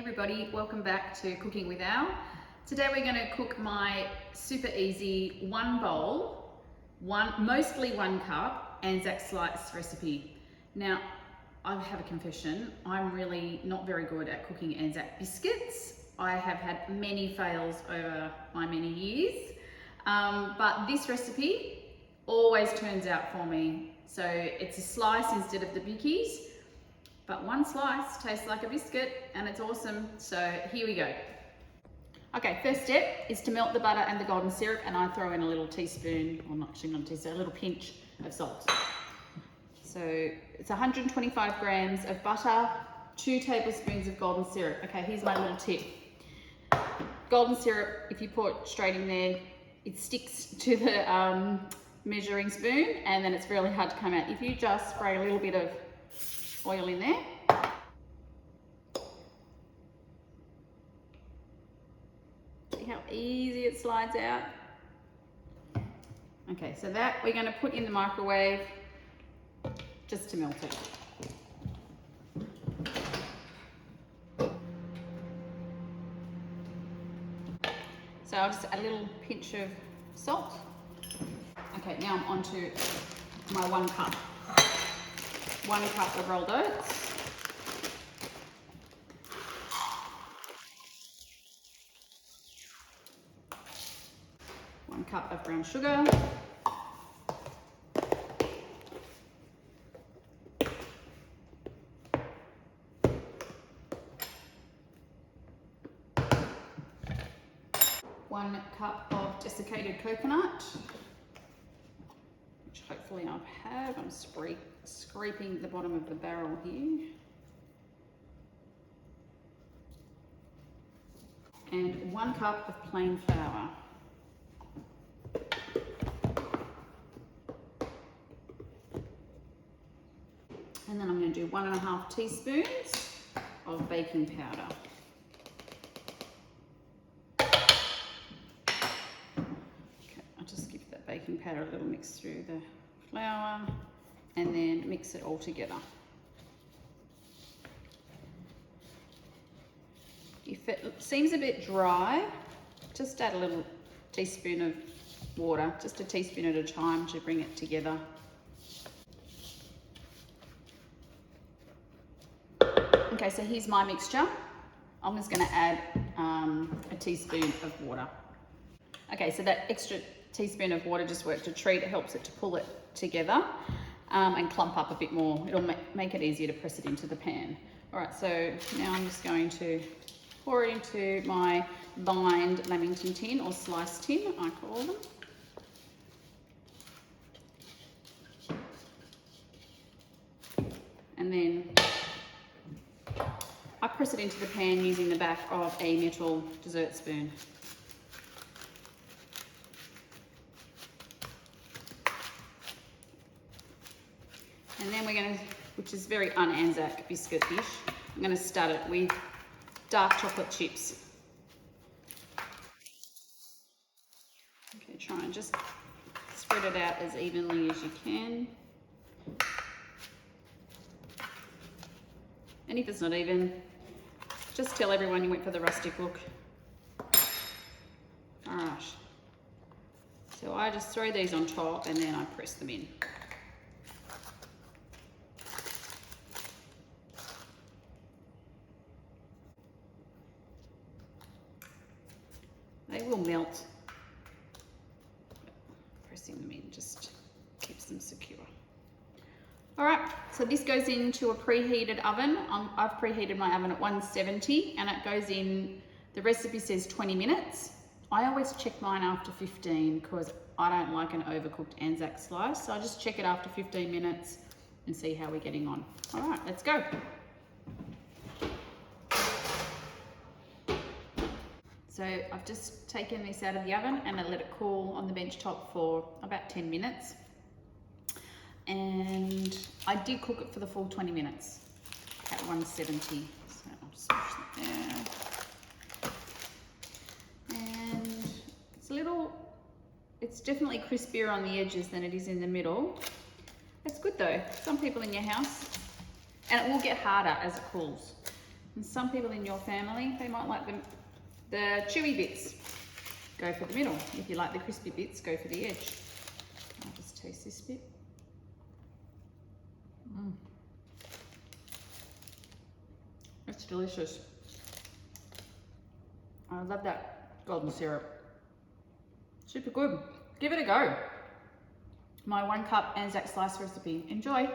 everybody, welcome back to Cooking with Al. Today we're going to cook my super easy one bowl, mostly 1 cup Anzac slice recipe. Now I have a confession, I'm really not very good at cooking Anzac biscuits. I have had many fails over my many years, but this recipe always turns out for me. So it's a slice instead of the bickies. But 1 slice tastes like a biscuit and it's awesome. So here we go. Okay, first step is to melt the butter and the golden syrup, and I throw in a little teaspoon, or not a teaspoon, a little pinch of salt. So it's 125 grams of butter, 2 tablespoons of golden syrup. Okay, here's my little tip. Golden syrup, if you pour it straight in there, it sticks to the measuring spoon and then it's really hard to come out. If you just spray a little bit of oil in there. See how easy it slides out? Okay, so that we're going to put in the microwave just to melt it. So I'll just add a little pinch of salt. Okay, now I'm on to my 1 cup. 1 cup of rolled oats, 1 cup of brown sugar, 1 cup of desiccated coconut, which hopefully I have. I'm scraping the bottom of the barrel here. And 1 cup of plain flour. And then I'm going to do 1.5 teaspoons of baking powder. Okay, I'll just give that baking powder a little mix through the flour and then mix it all together. If it seems a bit dry, just add a little teaspoon of water, just a teaspoon at a time to bring it together. Okay, so here's my mixture. I'm just going to add a teaspoon of water. Okay, so that extra teaspoon of water just worked a treat. It helps it to pull it together and clump up a bit more. It'll make it easier to press it into the pan. All right, so now I'm just going to pour it into my lined lamington tin, or slice tin, I call them. And then I press it into the pan using the back of a metal dessert spoon. And then we're going to, which is very un-Anzac biscuit dish, I'm going to stud it with dark chocolate chips. Okay, try and just spread it out as evenly as you can. And if it's not even, just tell everyone you went for the rustic look. All right. So I just throw these on top and then I press them in. They will melt. Pressing them in just keeps them secure. All right, so this goes into a preheated oven. I've preheated my oven at 170 and it goes in, the recipe says 20 minutes. I always check mine after 15 because I don't like an overcooked Anzac slice. So I just check it after 15 minutes and see how we're getting on. All right, let's go. So I've just taken this out of the oven and I let it cool on the bench top for about 10 minutes. And I did cook it for the full 20 minutes at 170. So I'll just push that there. And it's definitely crispier on the edges than it is in the middle. It's good though. Some people in your house, and it will get harder as it cools. And some people in your family, they might like the chewy bits. Go for the middle. If you like the crispy bits, go for the edge. I'll just taste this bit. It's delicious. I love that golden syrup. Super good. Give it a go. My 1 cup Anzac slice recipe. Enjoy.